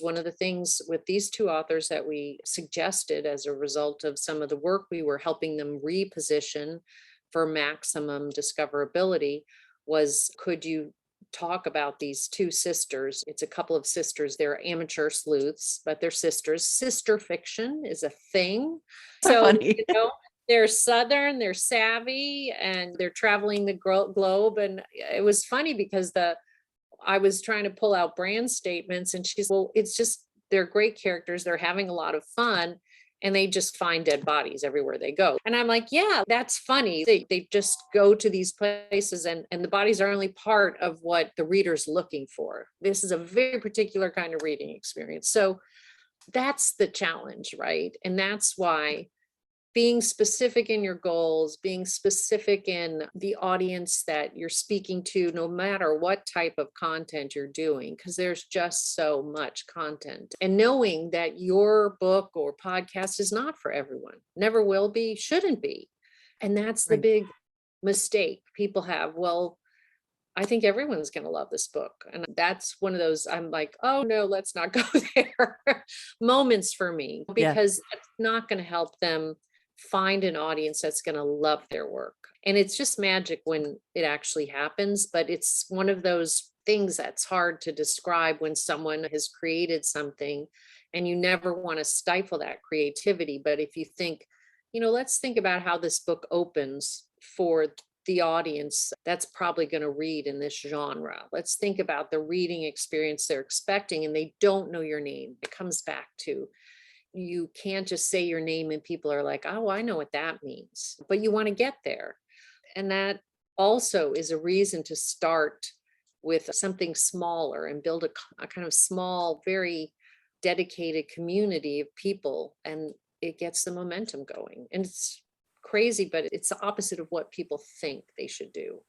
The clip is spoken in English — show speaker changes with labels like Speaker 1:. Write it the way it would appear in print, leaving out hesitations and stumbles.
Speaker 1: One of the things with these two authors that we suggested as a result of some of the work we were helping them reposition for maximum discoverability was, could you talk about these two sisters? It's a couple of sisters. They're amateur sleuths, but they're sisters. Sister fiction is a thing.
Speaker 2: So
Speaker 1: So,
Speaker 2: funny.
Speaker 1: they're Southern, they're savvy, and they're traveling the globe. And it was funny because I was trying to pull out brand statements, and she's, well, it's just, they're great characters. They're having a lot of fun, and they just find dead bodies everywhere they go. And I'm like, yeah, that's funny. They just go to these places, and the bodies are only part of what the reader's looking for. This is a very particular kind of reading experience. So that's the challenge, right? And that's why being specific in your goals, being specific in the audience that you're speaking to, no matter what type of content you're doing, because there's just so much content. And knowing that your book or podcast is not for everyone, never will be, shouldn't be. And that's the
Speaker 2: Right.
Speaker 1: big mistake people have. Well, I think everyone's going to love this book. And that's one of those, I'm like, oh no, let's not go there moments for me,
Speaker 2: Yeah.
Speaker 1: because it's not going to help them find an audience that's going to love their work. And it's just magic when it actually happens. But it's one of those things that's hard to describe when someone has created something and you never want to stifle that creativity. But if you think, let's think about how this book opens for the audience that's probably going to read in this genre. Let's think about the reading experience they're expecting, and they don't know your name. It comes back to, you can't just say your name and people are like, oh, I know what that means, but you want to get there. And that also is a reason to start with something smaller and build a kind of small, very dedicated community of people, and it gets the momentum going. And it's crazy, but it's the opposite of what people think they should do.